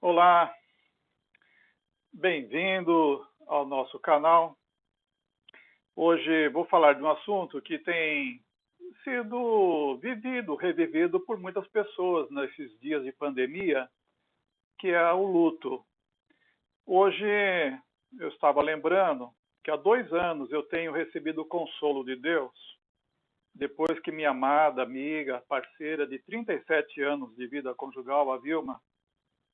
Olá, bem-vindo ao nosso canal. Hoje vou falar de um assunto que tem sido revivido por muitas pessoas nesses dias de pandemia, que é o luto. Hoje eu estava lembrando que há 2 anos eu tenho recebido o consolo de Deus, depois que minha amada amiga, parceira de 37 anos de vida conjugal, a Vilma,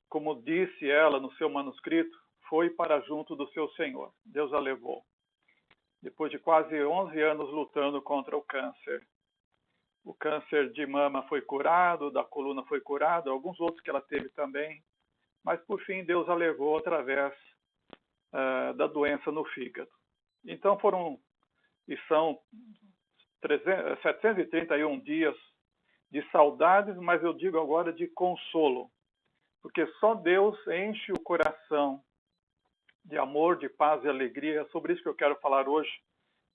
como disse ela no seu manuscrito, foi para junto do seu Senhor. Deus a levou. Depois de quase 11 anos lutando contra o câncer. O câncer de mama foi curado, da coluna foi curado, alguns outros que ela teve também. Mas, por fim, Deus a levou através da doença no fígado. Então, são 731 dias de saudades, mas eu digo agora de consolo. Porque só Deus enche o coração de amor, de paz e alegria. É sobre isso que eu quero falar hoje.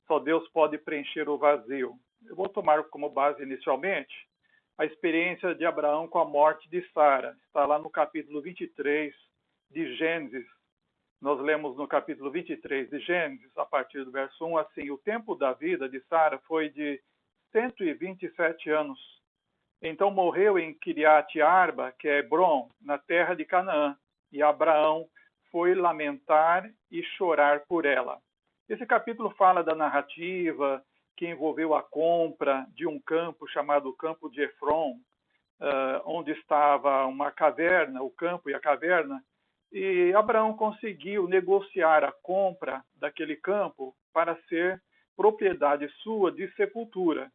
Só Deus pode preencher o vazio. Eu vou tomar como base inicialmente a experiência de Abraão com a morte de Sara. Está lá no capítulo 23 de Gênesis. Nós lemos no capítulo 23 de Gênesis, a partir do verso 1, assim: o tempo da vida de Sara foi de 127 anos. Então morreu em Kiriat Arba, que é Hebron, na terra de Canaã, e Abraão foi lamentar e chorar por ela. Esse capítulo fala da narrativa que envolveu a compra de um campo chamado Campo de Efron, onde estava uma caverna, o campo e a caverna, e Abraão conseguiu negociar a compra daquele campo para ser propriedade sua de sepultura.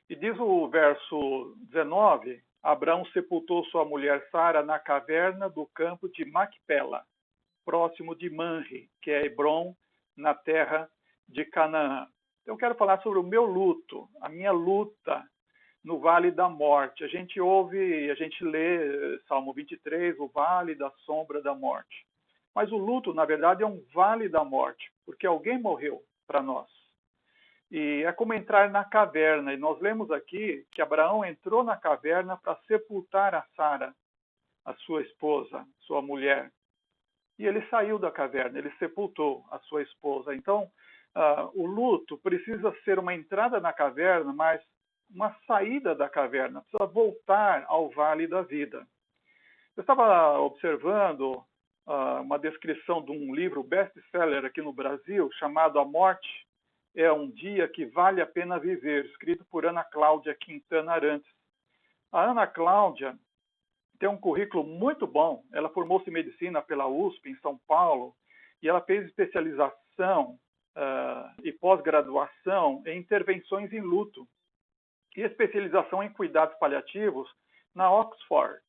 E diz o verso 19, Abraão sepultou sua mulher Sara na caverna do campo de Macpela, próximo de Manre, que é Hebron, na terra de Canaã. Então, eu quero falar sobre o meu luto, a minha luta no Vale da Morte. A gente ouve, a gente lê Salmo 23, o Vale da Sombra da Morte. Mas o luto, na verdade, é um Vale da Morte, porque alguém morreu para nós. E é como entrar na caverna. E nós lemos aqui que Abraão entrou na caverna para sepultar a Sara, a sua esposa, sua mulher. E ele saiu da caverna, ele sepultou a sua esposa. Então, o luto precisa ser uma entrada na caverna, mas uma saída da caverna. Precisa voltar ao vale da vida. Eu estava observando uma descrição de um livro best-seller aqui no Brasil, chamado A Morte é um Dia que Vale a Pena Viver, escrito por Ana Cláudia Quintana Arantes. A Ana Cláudia tem um currículo muito bom. Ela formou-se em medicina pela USP, em São Paulo, e ela fez especialização e pós-graduação em intervenções em luto e especialização em cuidados paliativos na Oxford.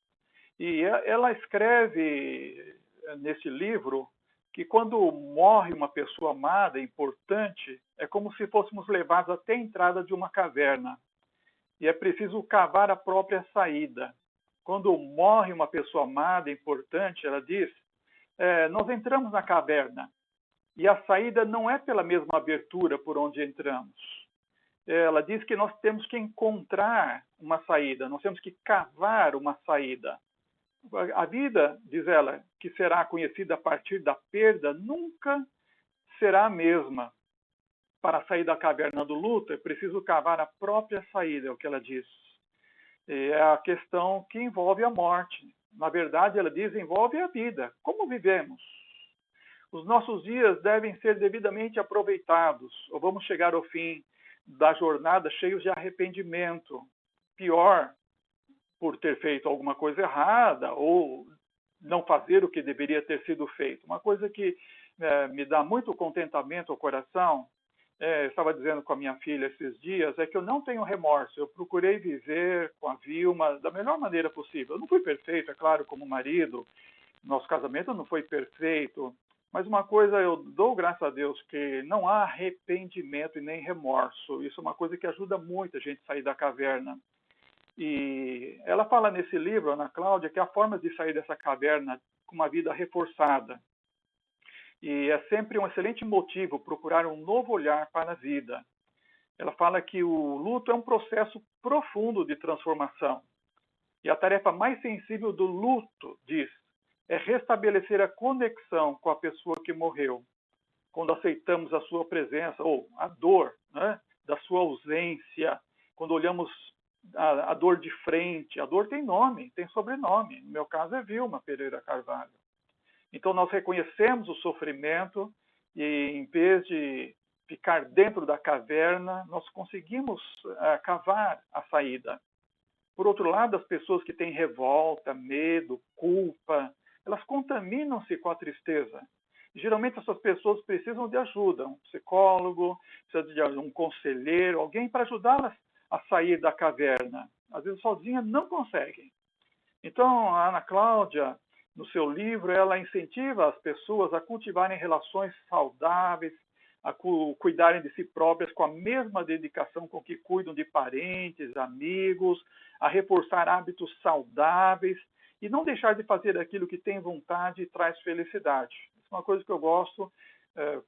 E ela escreve nesse livro que quando morre uma pessoa amada, importante, é como se fôssemos levados até a entrada de uma caverna. E é preciso cavar a própria saída. Quando morre uma pessoa amada, importante, ela diz, nós entramos na caverna. E a saída não é pela mesma abertura por onde entramos. Ela diz que nós temos que encontrar uma saída, nós temos que cavar uma saída. A vida, diz ela, que será conhecida a partir da perda, nunca será a mesma. Para sair da caverna do luto, é preciso cavar a própria saída, é o que ela diz. É a questão que envolve a morte. Na verdade, ela diz, envolve a vida. Como vivemos? Os nossos dias devem ser devidamente aproveitados, ou vamos chegar ao fim da jornada cheios de arrependimento. Pior, por ter feito alguma coisa errada ou não fazer o que deveria ter sido feito. Uma coisa que me dá muito contentamento ao coração, eu estava dizendo com a minha filha esses dias, é que eu não tenho remorso. Eu procurei viver com a Vilma da melhor maneira possível. Eu não fui perfeito, é claro, como marido. Nosso casamento não foi perfeito. Mas uma coisa eu dou graças a Deus, que não há arrependimento e nem remorso. Isso é uma coisa que ajuda muito a gente a sair da caverna. E ela fala nesse livro, Ana Cláudia, que a forma de sair dessa caverna com uma vida reforçada. E é sempre um excelente motivo procurar um novo olhar para a vida. Ela fala que o luto é um processo profundo de transformação. E a tarefa mais sensível do luto, diz, é restabelecer a conexão com a pessoa que morreu. Quando aceitamos a sua presença, ou a dor, né, da sua ausência, quando olhamos a dor de frente, a dor tem nome, tem sobrenome. No meu caso é Vilma Pereira Carvalho. Então nós reconhecemos o sofrimento e em vez de ficar dentro da caverna, nós conseguimos cavar a saída. Por outro lado, as pessoas que têm revolta, medo, culpa, elas contaminam-se com a tristeza. Geralmente essas pessoas precisam de ajuda, um psicólogo, precisa de um conselheiro, alguém para ajudá-las a sair da caverna. Às vezes sozinha não conseguem. Então, a Ana Cláudia, no seu livro, ela incentiva as pessoas a cultivarem relações saudáveis, a cuidarem de si próprias com a mesma dedicação com que cuidam de parentes, amigos, a reforçar hábitos saudáveis e não deixar de fazer aquilo que tem vontade e traz felicidade. Isso é uma coisa que eu gosto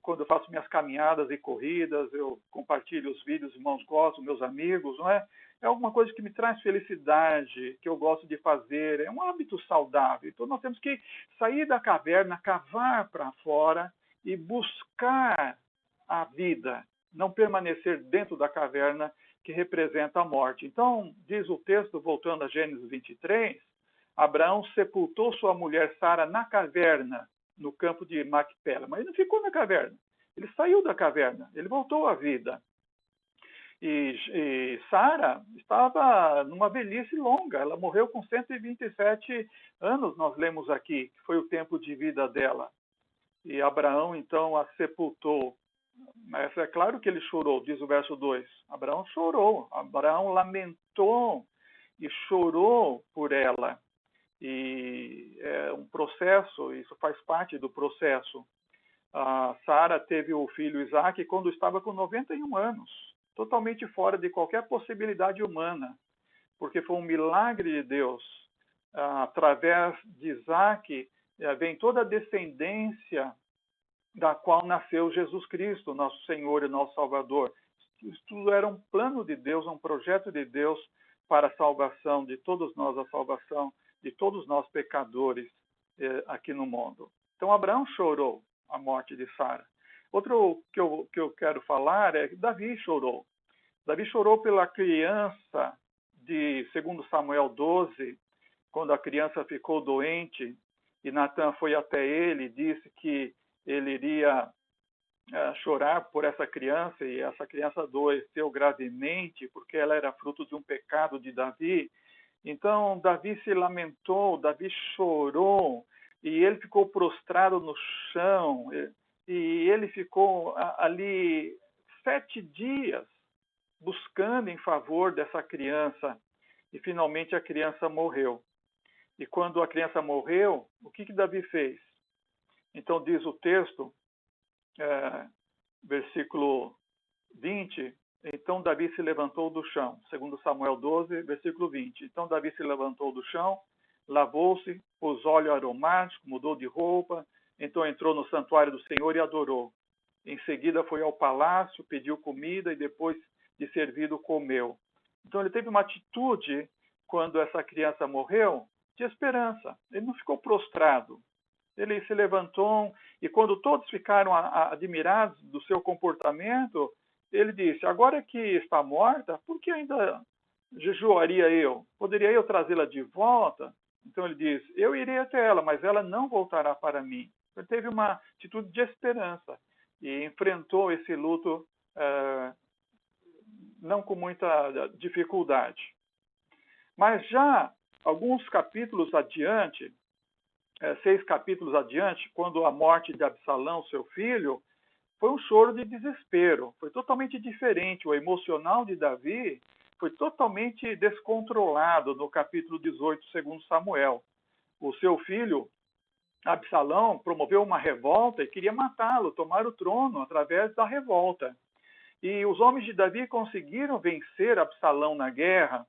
quando eu faço minhas caminhadas e corridas, eu compartilho os vídeos, os irmãos gostam, meus amigos, não é? É alguma coisa que me traz felicidade, que eu gosto de fazer, é um hábito saudável. Então nós temos que sair da caverna, cavar para fora e buscar a vida, não permanecer dentro da caverna que representa a morte. Então, diz o texto, voltando a Gênesis 23, Abraão sepultou sua mulher Sara na caverna, no campo de Macpela. Mas ele não ficou na caverna, ele saiu da caverna, ele voltou à vida. E Sara estava numa velhice longa, ela morreu com 127 anos, nós lemos aqui, que foi o tempo de vida dela. E Abraão, então, a sepultou. Mas é claro que ele chorou, diz o verso 2. Abraão chorou, Abraão lamentou e chorou por ela. E é um processo, isso faz parte do processo. A Sara teve o filho Isaac quando estava com 91 anos, totalmente fora de qualquer possibilidade humana, porque foi um milagre de Deus. Através de Isaac vem toda a descendência da qual nasceu Jesus Cristo, nosso Senhor e nosso Salvador. Isso tudo era um plano de Deus, um projeto de Deus para a salvação de todos nós, a salvação de todos nós pecadores aqui no mundo. Então Abraão chorou a morte de Sara. Outro que eu quero falar é que Davi chorou. Davi chorou pela criança de 2 Samuel 12, quando a criança ficou doente e Natã foi até ele e disse que ele iria chorar por essa criança e essa criança adoeceu gravemente porque ela era fruto de um pecado de Davi. Então Davi se lamentou, Davi chorou e ele ficou prostrado no chão e ele ficou ali 7 dias buscando em favor dessa criança e finalmente a criança morreu. E quando a criança morreu, o que Davi fez? Então diz o texto, versículo 20, então Davi se levantou do chão, segundo Samuel 12, versículo 20. Então Davi se levantou do chão, lavou-se, pôs óleo aromático, mudou de roupa, então entrou no santuário do Senhor e adorou. Em seguida foi ao palácio, pediu comida e depois de servido comeu. Então ele teve uma atitude, quando essa criança morreu, de esperança. Ele não ficou prostrado. Ele se levantou e quando todos ficaram admirados do seu comportamento, ele disse, agora que está morta, por que ainda jejuaria eu? Poderia eu trazê-la de volta? Então ele diz, eu irei até ela, mas ela não voltará para mim. Ele teve uma atitude de esperança e enfrentou esse luto não com muita dificuldade. Mas já alguns capítulos adiante, 6 capítulos adiante, quando a morte de Absalão, seu filho, foi um choro de desespero. Foi totalmente diferente. O emocional de Davi foi totalmente descontrolado no capítulo 18, segundo Samuel. O seu filho, Absalão, promoveu uma revolta e queria matá-lo, tomar o trono através da revolta. E os homens de Davi conseguiram vencer Absalão na guerra.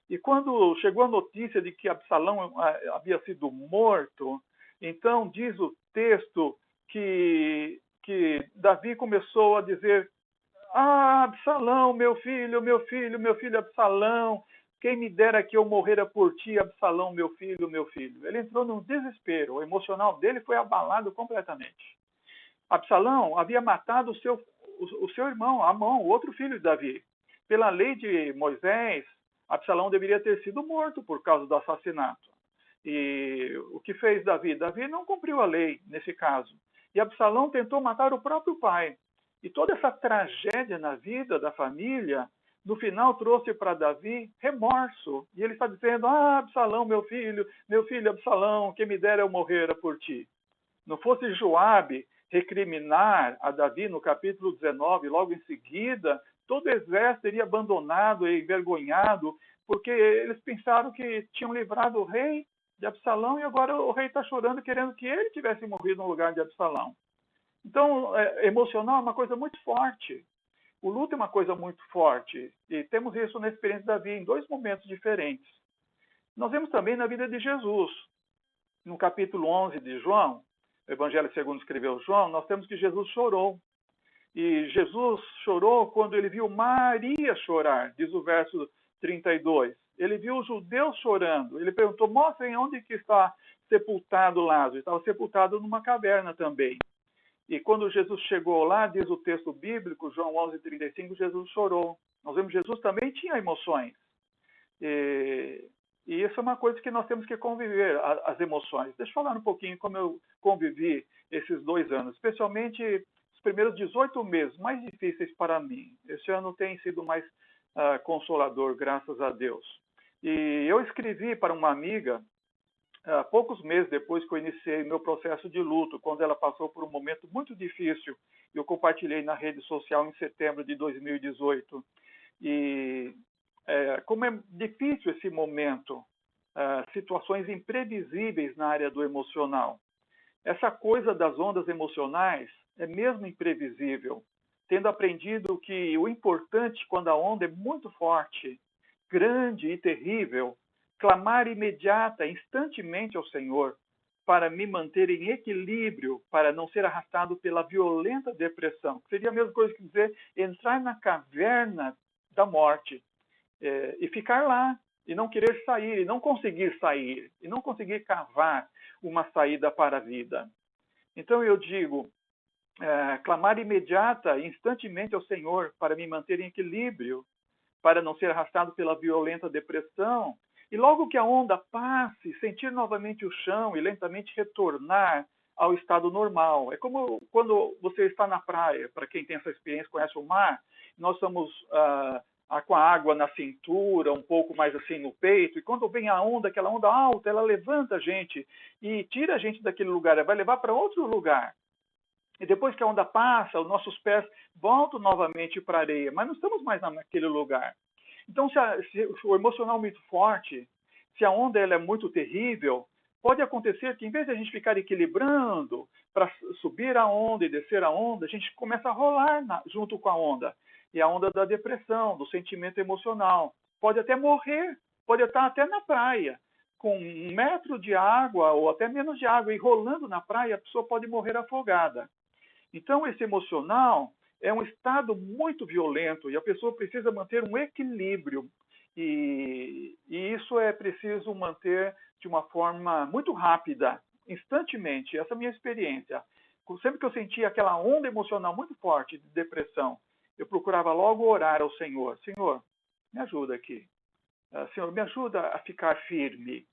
E quando chegou a notícia de que Absalão havia sido morto, então diz o texto que Davi começou a dizer, Absalão, meu filho, Absalão, quem me dera que eu morrera por ti, Absalão, meu filho, meu filho. Ele entrou num desespero, o emocional dele foi abalado completamente. Absalão havia matado o seu irmão, Amon, o outro filho de Davi. Pela lei de Moisés, Absalão deveria ter sido morto por causa do assassinato. E o que fez Davi? Davi não cumpriu a lei nesse caso. E Absalão tentou matar o próprio pai. E toda essa tragédia na vida da família, no final trouxe para Davi remorso. E ele está dizendo: Absalão, meu filho Absalão, quem me dera eu morrera por ti. Não fosse Joabe recriminar a Davi no capítulo 19, logo em seguida, todo o exército teria abandonado e envergonhado, porque eles pensaram que tinham livrado o rei de Absalão e agora o rei está chorando, querendo que ele tivesse morrido no lugar de Absalão. Então, emocional é uma coisa muito forte. O luto é uma coisa muito forte. E temos isso na experiência de Davi em dois momentos diferentes. Nós vemos também na vida de Jesus. No capítulo 11 de João, o Evangelho segundo escreveu João, nós temos que Jesus chorou. E Jesus chorou quando ele viu Maria chorar, diz o verso 32. Ele viu os judeus chorando. Ele perguntou: mostrem onde que está sepultado Lázaro. Ele estava sepultado numa caverna também. E quando Jesus chegou lá, diz o texto bíblico, João 11:35, Jesus chorou. Nós vemos que Jesus também tinha emoções. E isso é uma coisa que nós temos que conviver, as emoções. Deixa eu falar um pouquinho como eu convivi esses 2 anos, especialmente os primeiros 18 meses, mais difíceis para mim. Esse ano tem sido mais consolador, graças a Deus. E eu escrevi para uma amiga, poucos meses depois que eu iniciei meu processo de luto, quando ela passou por um momento muito difícil, eu compartilhei na rede social em setembro de 2018. E como é difícil esse momento, situações imprevisíveis na área do emocional. Essa coisa das ondas emocionais é mesmo imprevisível, tendo aprendido que o importante quando a onda é muito forte, grande e terrível, clamar imediata, instantemente ao Senhor, para me manter em equilíbrio, para não ser arrastado pela violenta depressão. Seria a mesma coisa que dizer entrar na caverna da morte e ficar lá, e não querer sair, e não conseguir sair, e não conseguir cavar uma saída para a vida. Então eu digo, clamar imediata, instantemente ao Senhor, para me manter em equilíbrio, para não ser arrastado pela violenta depressão, e logo que a onda passe, sentir novamente o chão e lentamente retornar ao estado normal. É como quando você está na praia, para quem tem essa experiência, conhece o mar, nós estamos com a água na cintura, um pouco mais assim no peito, e quando vem a onda, aquela onda alta, ela levanta a gente e tira a gente daquele lugar, ela vai levar para outro lugar. E depois que a onda passa, os nossos pés voltam novamente para a areia, mas não estamos mais naquele lugar. Então, se o emocional é muito forte, se a onda ela é muito terrível, pode acontecer que, em vez de a gente ficar equilibrando para subir a onda e descer a onda, a gente começa a rolar junto com a onda. E a onda da depressão, do sentimento emocional. Pode até morrer, pode estar até na praia, com 1 metro de água ou até menos de água, e rolando na praia, a pessoa pode morrer afogada. Então, esse emocional é um estado muito violento e a pessoa precisa manter um equilíbrio. E isso é preciso manter de uma forma muito rápida, instantemente. Essa é a minha experiência. Sempre que eu sentia aquela onda emocional muito forte de depressão, eu procurava logo orar ao Senhor. Senhor, me ajuda aqui. Senhor, me ajuda a ficar firme.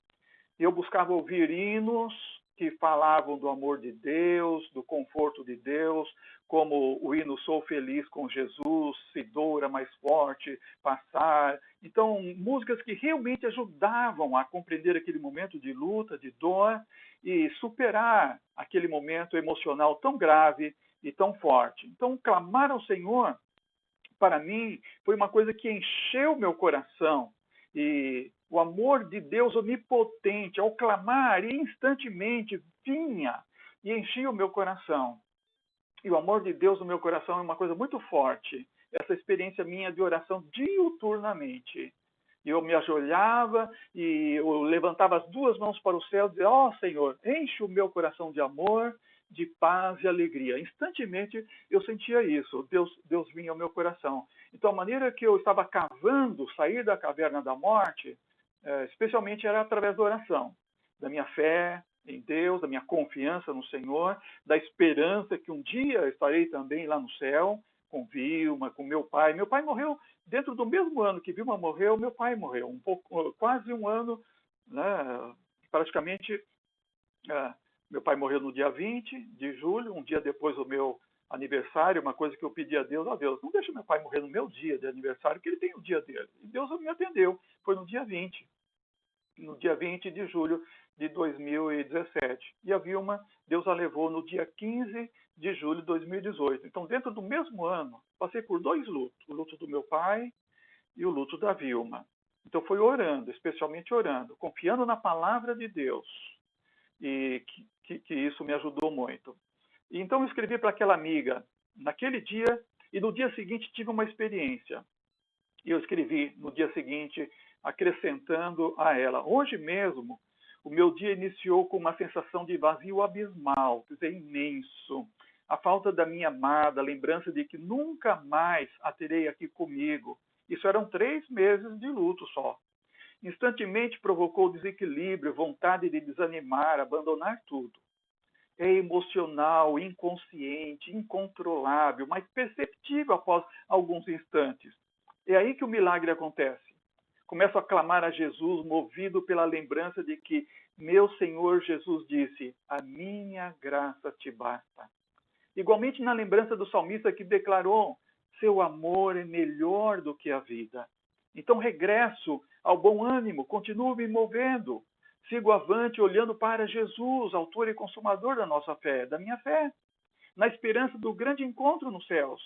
Eu buscava ouvir hinos que falavam do amor de Deus, do conforto de Deus, como o hino Sou Feliz com Jesus, Se Doura Mais Forte, Passar. Então, músicas que realmente ajudavam a compreender aquele momento de luta, de dor e superar aquele momento emocional tão grave e tão forte. Então, clamar ao Senhor, para mim, foi uma coisa que encheu meu coração. E o amor de Deus onipotente, ao clamar, instantemente vinha e enchia o meu coração. E o amor de Deus no meu coração é uma coisa muito forte. Essa experiência minha de oração diuturnamente. E eu me ajoelhava e eu levantava as 2 mãos para o céu e dizia: ó Senhor, enche o meu coração de amor de paz e alegria. Instantemente eu sentia isso, Deus vinha ao meu coração. Então a maneira que eu estava cavando, sair da caverna da morte, especialmente era através da oração, da minha fé em Deus, da minha confiança no Senhor, da esperança que um dia estarei também lá no céu, com Vilma, com meu pai. Meu pai morreu dentro do mesmo ano que Vilma morreu, meu pai morreu, quase um ano, né, praticamente. Meu pai morreu no dia 20 de julho, um dia depois do meu aniversário, uma coisa que eu pedi a Deus, Deus, não deixa meu pai morrer no meu dia de aniversário, que ele tem o dia dele. E Deus me atendeu, foi no dia 20 de julho de 2017. E a Vilma, Deus a levou no dia 15 de julho de 2018. Então, dentro do mesmo ano, passei por 2 lutos, o luto do meu pai e o luto da Vilma. Então, foi orando, especialmente orando, confiando na palavra de Deus, e que isso me ajudou muito. E então eu escrevi para aquela amiga naquele dia, e no dia seguinte tive uma experiência. E eu escrevi no dia seguinte, acrescentando a ela: hoje mesmo o meu dia iniciou com uma sensação de vazio abismal, quer dizer, imenso. A falta da minha amada, a lembrança de que nunca mais a terei aqui comigo. Isso eram 3 meses de luto só. Instantemente provocou desequilíbrio, vontade de desanimar, abandonar tudo. É emocional, inconsciente, incontrolável, mas perceptível após alguns instantes. É aí que o milagre acontece. Começo a clamar a Jesus, movido pela lembrança de que meu Senhor Jesus disse: a minha graça te basta. Igualmente na lembrança do salmista que declarou: seu amor é melhor do que a vida. Então regresso ao bom ânimo, continuo me movendo, sigo avante olhando para Jesus, autor e consumador da nossa fé, da minha fé, na esperança do grande encontro nos céus,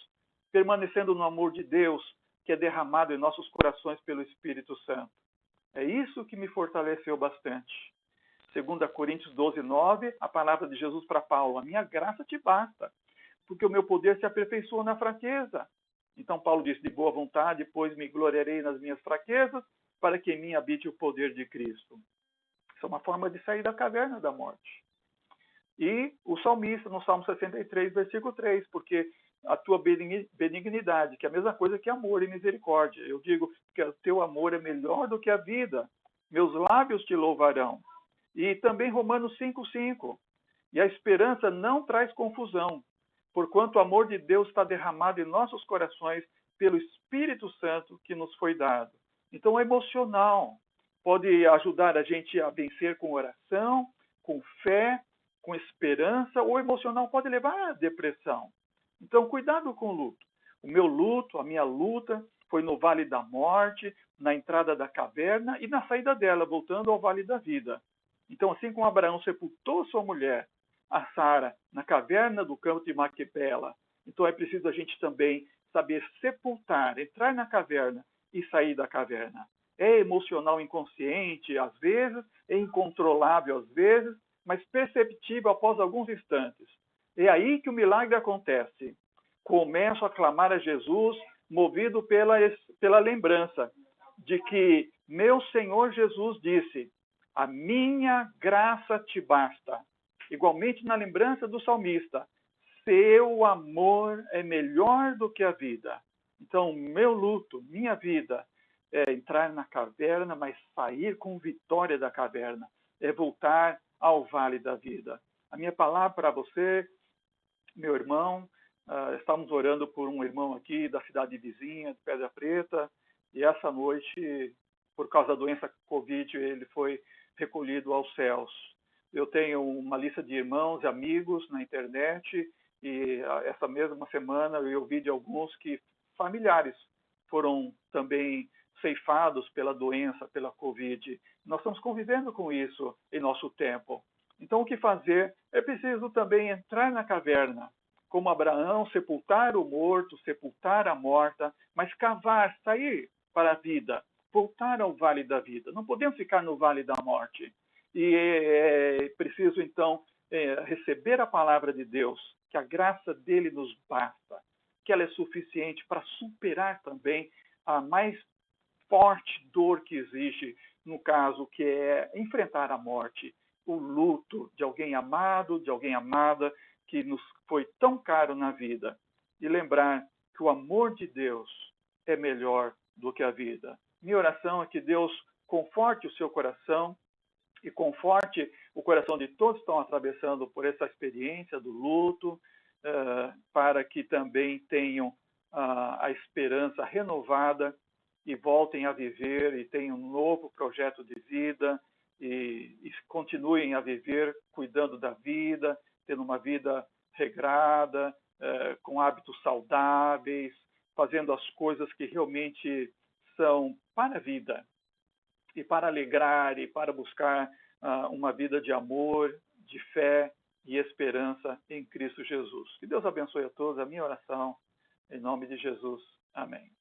permanecendo no amor de Deus que é derramado em nossos corações pelo Espírito Santo. É isso que me fortaleceu bastante. 2 Coríntios 12:9, a palavra de Jesus para Paulo: a minha graça te basta, porque o meu poder se aperfeiçoa na fraqueza. Então Paulo disse: de boa vontade, pois me gloriarei nas minhas fraquezas, para que em mim habite o poder de Cristo. Isso é uma forma de sair da caverna da morte. E o salmista, no Salmo 63, versículo 3, porque a tua benignidade, que é a mesma coisa que amor e misericórdia. Eu digo que o teu amor é melhor do que a vida, meus lábios te louvarão. E também Romanos 5:5, e a esperança não traz confusão, porquanto o amor de Deus está derramado em nossos corações pelo Espírito Santo que nos foi dado. Então, o emocional pode ajudar a gente a vencer com oração, com fé, com esperança, ou emocional pode levar à depressão. Então, cuidado com o luto. O meu luto, a minha luta, foi no vale da morte, na entrada da caverna e na saída dela, voltando ao vale da vida. Então, assim como Abraão sepultou sua mulher, a Sara, na caverna do campo de Maquipela, então é preciso a gente também saber sepultar, entrar na caverna e sair da caverna. É emocional inconsciente, às vezes, é incontrolável, às vezes, mas perceptível após alguns instantes. É aí que o milagre acontece. Começo a clamar a Jesus, movido pela lembrança de que meu Senhor Jesus disse: a minha graça te basta. Igualmente na lembrança do salmista: seu amor é melhor do que a vida. Então, meu luto, minha vida, é entrar na caverna, mas sair com vitória da caverna. É voltar ao vale da vida. A minha palavra para você, meu irmão, estamos orando por um irmão aqui da cidade vizinha, de Pedra Preta, e essa noite, por causa da doença Covid, ele foi recolhido aos céus. Eu tenho uma lista de irmãos e amigos na internet, e essa mesma semana eu ouvi de alguns que familiares foram também ceifados pela doença, pela Covid. Nós estamos convivendo com isso em nosso tempo. Então, o que fazer? É preciso também entrar na caverna, como Abraão, sepultar o morto, sepultar a morta, mas cavar, sair para a vida, voltar ao vale da vida. Não podemos ficar no vale da morte. E é preciso, então, receber a palavra de Deus, que a graça dele nos basta, que ela é suficiente para superar também a mais forte dor que existe, no caso, que é enfrentar a morte, o luto de alguém amado, de alguém amada, que nos foi tão caro na vida e lembrar que o amor de Deus é melhor do que a vida. Minha oração é que Deus conforte o seu coração e conforte o coração de todos que estão atravessando por essa experiência do luto, para que também tenham a esperança renovada e voltem a viver e tenham um novo projeto de vida e continuem a viver cuidando da vida, tendo uma vida regrada, com hábitos saudáveis, fazendo as coisas que realmente são para a vida e para alegrar e para buscar uma vida de amor, de fé e esperança em Cristo Jesus. Que Deus abençoe a todos. A minha oração, em nome de Jesus. Amém.